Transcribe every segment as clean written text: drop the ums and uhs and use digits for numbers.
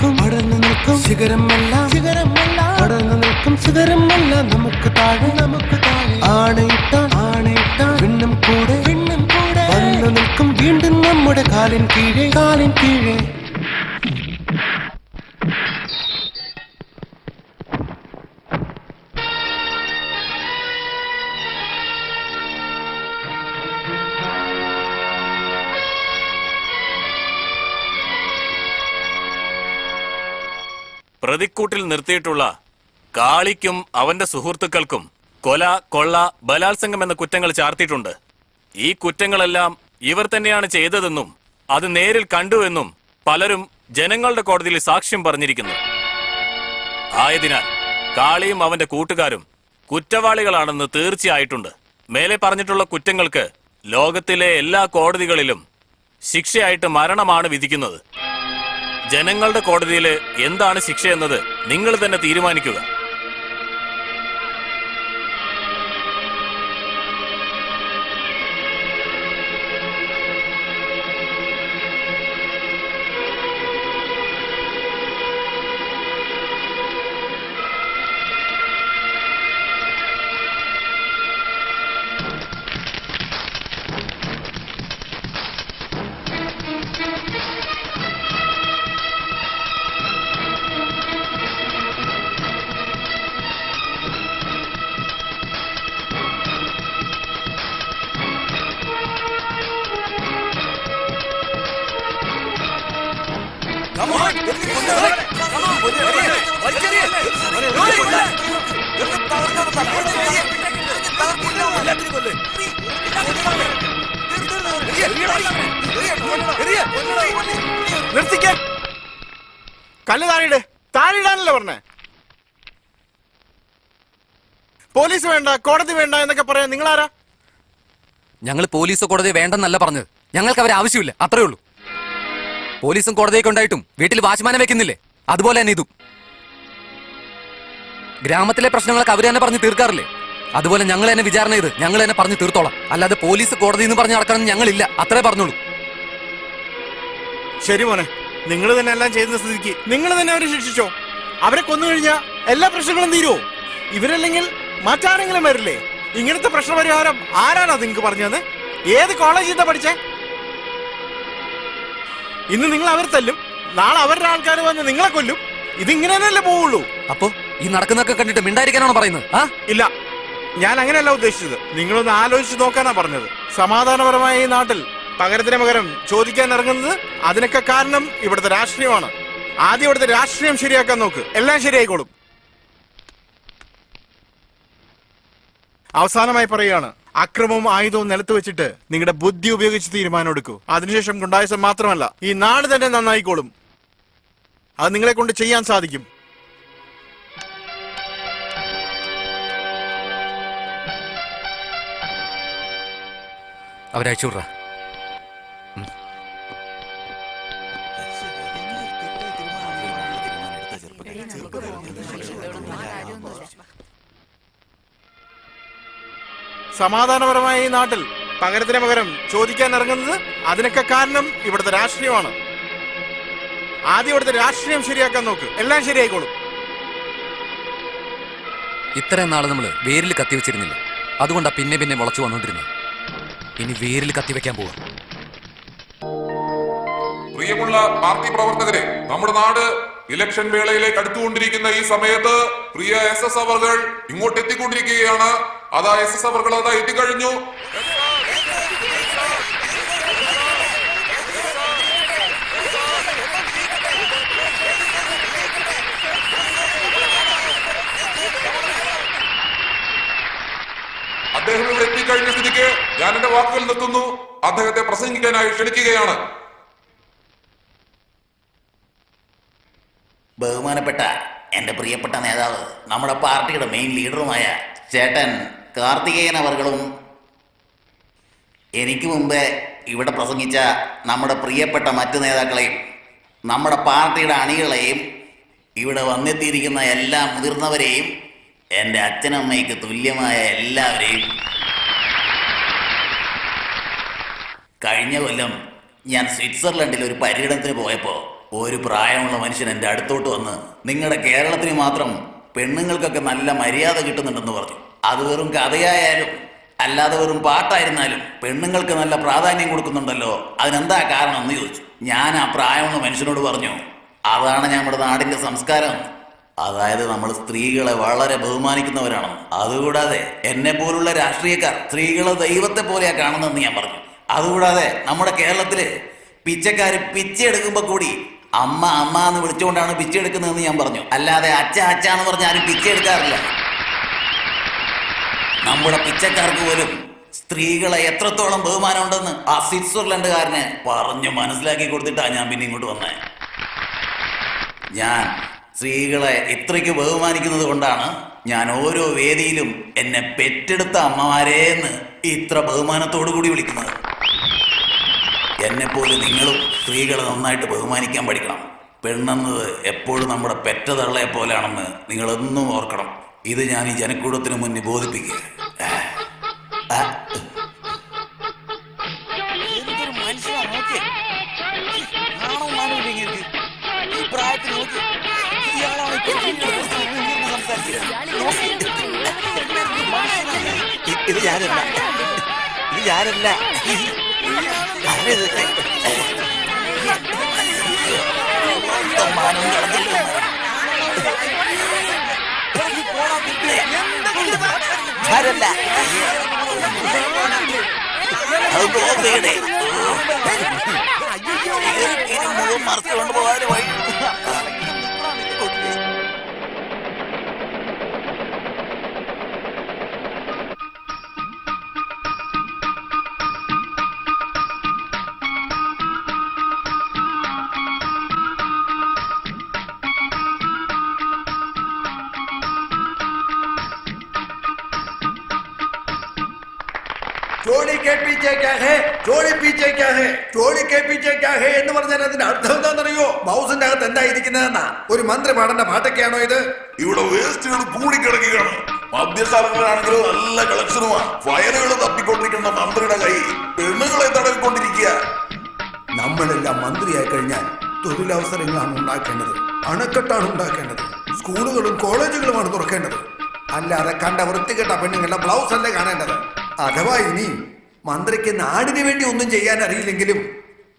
പടർന്നു നിൽക്കും ശിഖരമല്ല പടർന്നു നിൽക്കും ശിഖരമല്ല നമുക്ക് താഴെ ആണയിട്ടാൻ വിണ്ണും കൂടെ വന്നു നിൽക്കും വീണ്ടും നമ്മുടെ കാലിൻ കീഴെ പ്രതിക്കൂട്ടിൽ നിർത്തിയിട്ടുള്ള കാളിക്കും അവന്റെ സുഹൃത്തുക്കൾക്കും കൊല, കൊള്ള, ബലാത്സംഗം എന്ന കുറ്റങ്ങൾ ചാർത്തിയിട്ടുണ്ട്. ഈ കുറ്റങ്ങളെല്ലാം ഇവർ തന്നെയാണ് ചെയ്തതെന്നും അത് നേരിൽ കണ്ടുവെന്നും പലരും ജനങ്ങളുടെ കോടതിയിൽ സാക്ഷ്യം പറഞ്ഞിരിക്കുന്നു. ആയതിനാൽ കാളിയും അവന്റെ കൂട്ടുകാരും കുറ്റവാളികളാണെന്ന് തീർച്ചയായിട്ടുണ്ട്. മേലെ പറഞ്ഞിട്ടുള്ള കുറ്റങ്ങൾക്ക് ലോകത്തിലെ എല്ലാ കോടതികളിലും ശിക്ഷയായിട്ട് മരണമാണ് വിധിക്കുന്നത്. ജനങ്ങളുടെ കോടതിയിൽ എന്താണ് ശിക്ഷയെന്നത് നിങ്ങൾ തന്നെ തീരുമാനിക്കുക. നിർത്തിക്കാൻ കല്ല് താഴെയിടാനല്ലേ പറഞ്ഞേ? പോലീസ് വേണ്ട, കോടതി വേണ്ട എന്നൊക്കെ പറയാൻ നിങ്ങളാരാ? ഞങ്ങൾ പോലീസോ കോടതിയോ വേണ്ടെന്നല്ല പറഞ്ഞത്. ഞങ്ങൾക്ക് അവരെ ആവശ്യമില്ല, അത്രേ ഉള്ളൂ. പോലീസും കോടതിയൊക്കെ ഉണ്ടായിട്ടും വീട്ടിൽ വാച്ച്മാനെ വെക്കുന്നില്ലേ? അതുപോലെ തന്നെ ഇതും. ഗ്രാമത്തിലെ പ്രശ്നങ്ങളൊക്കെ അവർ തന്നെ പറഞ്ഞ് തീർക്കാറില്ലേ? അതുപോലെ ഞങ്ങൾ തന്നെ വിചാരണ ചെയ്ത് ഞങ്ങൾ തന്നെ പറഞ്ഞു തീർത്തോളാം. അല്ലാതെ പോലീസ് കോടതി എന്ന് പറഞ്ഞ് നടക്കണം ഞങ്ങളില്ല, അത്രേ പറഞ്ഞോളൂ. ശരി മോനെ, നിങ്ങൾ തന്നെ എല്ലാം ചെയ്യുന്ന സ്ഥിതിക്ക് നിങ്ങൾ തന്നെ അവരെ ശിക്ഷിച്ചോ. അവരെ കൊന്നു കഴിഞ്ഞാൽ എല്ലാ പ്രശ്നങ്ങളും തീരുവോ? ഇവരല്ലെങ്കിൽ മറ്റാരെങ്കിലും വരില്ലേ? ഇങ്ങനത്തെ പ്രശ്നപരിഹാരം ആരാണോ നിങ്ങൾക്ക് പറഞ്ഞത്? ഏത് കോളേജിൽ പഠിച്ചേ? ഇന്ന് നിങ്ങൾ അവർ തല്ലും, നാളെ അവരുടെ ആൾക്കാർ വന്ന് നിങ്ങളെ കൊല്ലും. ഇതിങ്ങനെ തന്നെയല്ലേ പോവുള്ളൂ. അപ്പൊ ഈ നടക്കുന്നൊക്കെ കണ്ടിട്ട് മിണ്ടായിരിക്കാനാണോ പറയുന്നത്? ഇല്ല, ഞാൻ അങ്ങനെയല്ല ഉദ്ദേശിച്ചത്. നിങ്ങളൊന്ന് ആലോചിച്ച് നോക്കാനാ പറഞ്ഞത്. സമാധാനപരമായ ഈ നാട്ടിൽ പകരത്തിന് പകരം ചോദിക്കാൻ ഇറങ്ങുന്നത് അതിനൊക്കെ കാരണം ഇവിടുത്തെ രാഷ്ട്രീയമാണ്. ആദ്യം ഇവിടുത്തെ രാഷ്ട്രീയം ശരിയാക്കാൻ നോക്ക്, എല്ലാം ശരിയായിക്കോളും. അവസാനമായി പറയുകയാണ്, അക്രമവും ആയുധവും നിലത്ത് വെച്ചിട്ട് നിങ്ങളുടെ ബുദ്ധി ഉപയോഗിച്ച് തീരുമാനം എടുക്കൂ. അതിനുശേഷം ഗുണ്ടായിസം മാത്രമല്ല, ഈ നാട് തന്നെ നന്നായിക്കോളും. അത് നിങ്ങളെ കൊണ്ട് ചെയ്യാൻ സാധിക്കും. അവരയച്ചുവിട്ര. സമാധാനപരമായ ഈ നാട്ടിൽ പകരത്തിന് പകരം ചോദിക്കാൻ ഇറങ്ങുന്നത് അതിനൊക്കെ കാരണം ഇവിടുത്തെ രാഷ്ട്രീയമാണ്. ആദ്യം ഇവിടുത്തെ രാഷ്ട്രീയം ശരിയാക്കാൻ നോക്ക്, എല്ലാം ശരിയായിക്കോളും. ഇത്രയും നാള് നമ്മള് വേരിൽ കത്തിവെച്ചിരുന്നില്ല, അതുകൊണ്ടാ പിന്നെ പിന്നെ മുളച്ചു വന്നോണ്ടിരുന്നത്. ഇനി വേരിൽ കത്തിവെക്കാൻ പോവാ. പ്രിയമുള്ള പാർട്ടി പ്രവർത്തകരെ, നമ്മുടെ നാട് ഇലക്ഷൻ വേളയിലേക്ക് അടുത്തുകൊണ്ടിരിക്കുന്ന ഈ സമയത്ത് പ്രിയ SS അവർകൾ ഇങ്ങോട്ട് എത്തിക്കൊണ്ടിരിക്കുകയാണ്. അതാ SS അവർകൾ അതാ എത്തിക്കഴിഞ്ഞു. അദ്ദേഹം ഇവിടെ എത്തിക്കഴിഞ്ഞ സ്ഥിതിക്ക് ഞാൻ എന്റെ വാക്കുകൾ നിർത്തുന്നു. അദ്ദേഹത്തെ പ്രസംഗിക്കാനായി ക്ഷണിക്കുകയാണ്. ബഹുമാനപ്പെട്ട എന്റെ പ്രിയപ്പെട്ട നേതാവ്, നമ്മുടെ പാർട്ടിയുടെ മെയിൻ ലീഡറുമായ ചേട്ടൻ കാർത്തികേയൻ അവർകളും എനിക്ക് മുമ്പേ ഇവിടെ പ്രസംഗിച്ച നമ്മുടെ പ്രിയപ്പെട്ട മറ്റു നേതാക്കളെയും നമ്മുടെ പാർട്ടിയുടെ അണികളെയും ഇവിടെ വന്നെത്തിയിരിക്കുന്ന എല്ലാ മുതിർന്നവരെയും എൻ്റെ അച്ഛനമ്മയ്ക്ക് തുല്യമായ എല്ലാവരെയും കഴിഞ്ഞ കൊല്ലം ഞാൻ സ്വിറ്റ്സർലൻഡിൽ ഒരു പര്യടനത്തിന് പോയപ്പോൾ ഒരു പ്രായമുള്ള മനുഷ്യൻ എൻ്റെ അടുത്തോട്ട് വന്ന് നിങ്ങളുടെ കേരളത്തിന് മാത്രം പെണ്ണുങ്ങൾക്കൊക്കെ നല്ല മര്യാദ കിട്ടുന്നുണ്ടെന്ന് പറഞ്ഞു. അത് വെറും കഥയായാലും അല്ലാതെ വെറും പാട്ടായിരുന്നാലും പെണ്ണുങ്ങൾക്ക് നല്ല പ്രാധാന്യം കൊടുക്കുന്നുണ്ടല്ലോ, അതിനെന്താ കാരണം എന്ന് ചോദിച്ചു. ഞാൻ ആ പ്രായമുള്ള മനുഷ്യനോട് പറഞ്ഞു, അതാണ് നമ്മുടെ നാടിന്റെ സംസ്കാരം. അതായത് നമ്മൾ സ്ത്രീകളെ വളരെ ബഹുമാനിക്കുന്നവരാണ്. അതുകൂടാതെ എന്നെ പോലുള്ള രാഷ്ട്രീയക്കാർ സ്ത്രീകളെ ദൈവത്തെ പോലെയാ കാണുന്നതെന്ന് ഞാൻ പറഞ്ഞു. അതുകൂടാതെ നമ്മുടെ കേരളത്തില് പിച്ചക്കാര് പിച്ച എടുക്കുമ്പോ കൂടി അമ്മ അമ്മ എന്ന് വിളിച്ചുകൊണ്ടാണ് പിച്ച എടുക്കുന്നതെന്ന് ഞാൻ പറഞ്ഞു. അല്ലാതെ അച്ഛ അച്ഛ എന്ന് പറഞ്ഞ് ആരും പിച്ച എടുക്കാറില്ല. നമ്മുടെ പിച്ചക്കാർക്ക് പോലും സ്ത്രീകളെ എത്രത്തോളം ബഹുമാനം ഉണ്ടെന്ന് ആ സ്വിറ്റ്സർലൻഡുകാരനെ പറഞ്ഞു മനസ്സിലാക്കി കൊടുത്തിട്ടാണ് ഞാൻ പിന്നെ ഇങ്ങോട്ട് വന്നേ. ഞാൻ സ്ത്രീകളെ ഇത്രയ്ക്ക് ബഹുമാനിക്കുന്നത് കൊണ്ടാണ് ഞാൻ ഓരോ വേദിയിലും എന്നെ പെറ്റെടുത്ത അമ്മമാരേന്ന് ഇത്ര ബഹുമാനത്തോടു കൂടി വിളിക്കുന്നത്. എന്നെപ്പോലെ നിങ്ങളും സ്ത്രീകളെ നന്നായിട്ട് ബഹുമാനിക്കാൻ പഠിക്കണം. പെണ്ണെന്നത് എപ്പോഴും നമ്മുടെ പെറ്റ തള്ളയെ പോലെയാണെന്ന് നിങ്ങളെന്നും ഓർക്കണം. ഇത് ഞാൻ ഈ ജനക്കൂട്ടത്തിന് മുന്നിൽ ബോധിപ്പിക്കുക. ഇത് ഞാനല്ല, ഇത് ഞാനല്ല. ആരല്ല മറച്ചുകൊണ്ട് പോകാനും വഴി. ചോളി കെ പീച്ചേ ക്യാ ഹേ, ചോളി പീച്ചേ ക്യാ ഹേ, ചോളി കെ പീച്ചേ ക്യാ ഹേ എന്ന് പറഞ്ഞാൽ അതിന്റെ അർത്ഥം എന്താണെന്നറിയോ? ബൗസിന്റെ അകത്ത് എന്താ ഇരിക്കുന്നതെന്നാ. ഒരു മന്ത്രി പാടേണ്ട പാട്ടൊക്കെയാണോ ഇത്? ഇവിടെ വേസ്റ്റുകൾ കൂടിക്കിടക്കുകയാണ്. മദ്യശാലകളാണെങ്കിലും നല്ല കളക്ഷനുമാണ്. ഫയലുകൾ തപ്പിക്കൊണ്ടിരിക്കുന്ന മന്ത്രിയുടെ കൈ പെണ്ണുങ്ങളെ തടവിക്കൊണ്ടിരിക്കുക. നമ്മളെല്ലാം മന്ത്രിയായി കഴിഞ്ഞാൽ തൊഴിലവസരങ്ങളാണ് ഉണ്ടാക്കേണ്ടത്, അണക്കെട്ടാണ് ഉണ്ടാക്കേണ്ടത്, സ്കൂളുകളും കോളേജുകളുമാണ് തുറക്കേണ്ടത്. അല്ലാതെ കണ്ട വൃത്തികെട്ട പെണ്ണുങ്ങളുടെ ബ്ലൗസ് അല്ലേ കാണേണ്ടത്. അഥവാ ഇനി മന്ത്രിക്ക് നാടിന് വേണ്ടി ഒന്നും ചെയ്യാൻ അറിയില്ലെങ്കിലും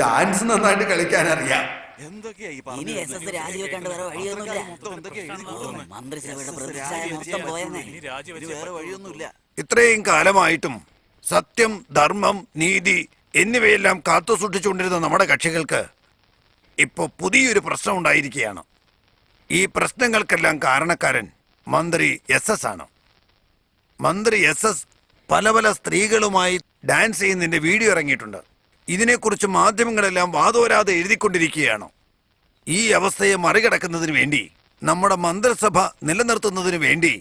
ഡാൻസ് നന്നായിട്ട് കളിക്കാൻ അറിയാം. ഇനി SS രാജിവെക്കാണ്ട് വേറെ വഴിയൊന്നുമില്ല. മന്ത്രിസഭയുടെ പ്രതിച്ഛായ മൊത്തം പോയെന്നേ. വേറെ വഴിയൊന്നുമില്ല. ഇത്രയും കാലമായിട്ടും സത്യം, ധർമ്മം, നീതി എന്നിവയെല്ലാം കാത്തു സൂക്ഷിച്ചുകൊണ്ടിരുന്ന നമ്മുടെ കക്ഷികൾക്ക് ഇപ്പോൾ പുതിയൊരു പ്രശ്നം ഉണ്ടായിരിക്കുകയാണ്. ഈ പ്രശ്നങ്ങൾക്കെല്ലാം കാരണക്കാരൻ മന്ത്രി SS ആണ്. മന്ത്രി SS പല പല സ്ത്രീകളുമായി ഡാൻസ് ചെയ്യുന്നതിന്റെ വീഡിയോ ഇറങ്ങിയിട്ടുണ്ട്. ഇതിനെക്കുറിച്ച് മാധ്യമങ്ങളെല്ലാം വാതോരാതെ എഴുതിക്കൊണ്ടിരിക്കുകയാണ്. ഈ അവസ്ഥയെ മറികടക്കുന്നതിന് വേണ്ടി, നമ്മുടെ മന്ത്രിസഭ നിലനിർത്തുന്നതിന് വേണ്ടി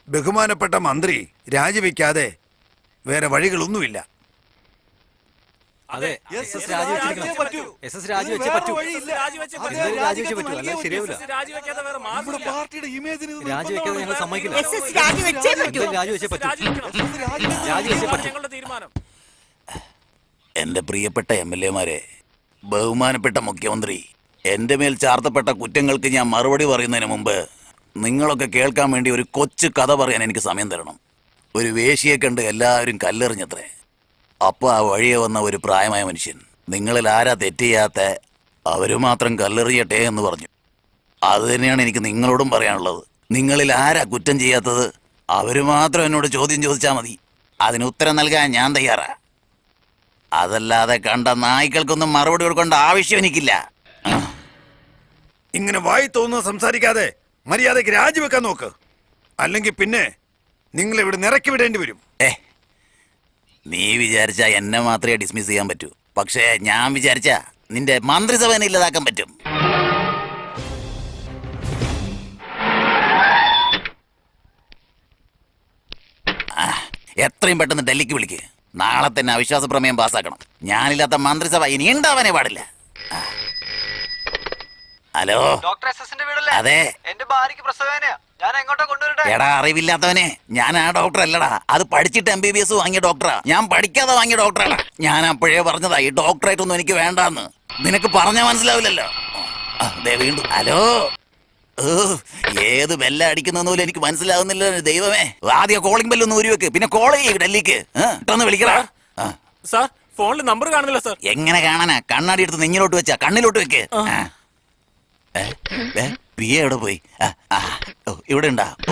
ബഹുമാനപ്പെട്ട മന്ത്രി രാജിവെക്കാതെ വേറെ വഴികളൊന്നുമില്ല. അതെ, SS രാജിവെച്ചേ പറ്റൂ. SS രാജിവെച്ചേ പറ്റൂ. രാജിവെച്ചേ പറ്റൂ, അല്ല ശരിയാവില്ല. രാജിവെക്കാതെ ഞങ്ങൾ സമ്മതിക്കില്ല. SS രാജിവെച്ചേ പറ്റൂ. രാജിവെച്ചേ പറ്റൂ. രാജിവെച്ചേ പറ്റൂ. എന്റെ പ്രിയപ്പെട്ട MLA-മാരെ, ബഹുമാനപ്പെട്ട മുഖ്യമന്ത്രി, എന്റെ മേൽ ചാർത്തപ്പെട്ട കുറ്റങ്ങൾക്ക് ഞാൻ മറുപടി പറയുന്നതിന് മുമ്പ് നിങ്ങളൊക്കെ കേൾക്കാൻ വേണ്ടി ഒരു കൊച്ചു കഥ പറയാൻ എനിക്ക് സമയം തരണം. ഒരു വേശ്യയെ കണ്ട് എല്ലാവരും കല്ലെറിഞ്ഞത്രേ. അപ്പോൾ ആ വഴിയെ വന്ന ഒരു പ്രായമായ മനുഷ്യൻ, നിങ്ങളിൽ ആരാ തെറ്റ് ചെയ്യാത്ത, അവര് മാത്രം കല്ലെറിയട്ടെ എന്ന് പറഞ്ഞു. അത് തന്നെയാണ് എനിക്ക് നിങ്ങളോടും പറയാനുള്ളത്. നിങ്ങളിൽ ആരാ കുറ്റം ചെയ്യാത്തത്, അവര് മാത്രം എന്നോട് ചോദ്യം ചോദിച്ചാൽ മതി. അതിന് ഉത്തരം നൽകാൻ ഞാൻ തയ്യാറാ. അതല്ലാതെ കണ്ട നായ്ക്കൾക്കൊന്നും മറുപടി കൊടുക്കേണ്ട ആവശ്യം എനിക്കില്ല. ഇങ്ങനെ വായി തോന്നുന്നത് സംസാരിക്കാതെ മര്യാദയ്ക്ക് രാജിവെക്കാൻ നോക്ക്. അല്ലെങ്കിൽ പിന്നെ നിങ്ങൾ ഇവിടെ നിറക്കി വിടേണ്ടി വരും. നീ വിചാരിച്ചാ എന്നെ മാത്രമേ ഡിസ്മിസ് ചെയ്യാൻ പറ്റൂ. പക്ഷേ ഞാൻ വിചാരിച്ചാ നിന്റെ മന്ത്രിസഭനെ ഇല്ലാതാക്കാൻ പറ്റും. എത്രയും പെട്ടെന്ന് ഡൽഹിക്ക് വിളിക്ക്. നാളെ തന്നെ അവിശ്വാസ പ്രമേയം പാസ്സാക്കണം. ഞാനില്ലാത്ത മന്ത്രിസഭ ഇനി ഉണ്ടാവാനേ പാടില്ല. ഹലോ, അതെ. എടാ അറിവില്ലാത്തവനെ, ഞാൻ ആ ഡോക്ടർ അല്ലടാ. അത് പഠിച്ചിട്ട് MBBS വാങ്ങിയ ഡോക്ടറാ. ഞാൻ പഠിക്കാതെ വാങ്ങിയ ഡോക്ടറാണ്. ഞാൻ അപ്പോഴേ പറഞ്ഞതാ ഈ ഡോക്ടറായിട്ടൊന്നും എനിക്ക് വേണ്ടാന്ന്. നിനക്ക് പറഞ്ഞാൽ മനസ്സിലാവില്ലല്ലോ. ദേ വീണ്ടും ഹലോ. ഓ, ഏത് ബെല്ല അടിക്കുന്ന എനിക്ക് മനസ്സിലാവുന്നില്ല ദൈവമേ. ആദ്യം കോളിംഗ് ബെല്ലൊന്ന് ഊരി വെക്ക്, പിന്നെ കോൾ ചെയ്യ് ഡൽഹിക്ക്. ഇട്ടൊന്ന് വിളിക്കടാ. സാർ ഫോണിൽ നമ്പർ കാണുന്നില്ല സാർ. എങ്ങനെ കാണാനാ? കണ്ണാടി എടുത്ത് നെഞ്ഞിലോട്ട് വെച്ചാ, കണ്ണിലോട്ട് വെക്ക്. പി എവിടെ പോയി? ഇവിടെ ഉണ്ടാ. ഓ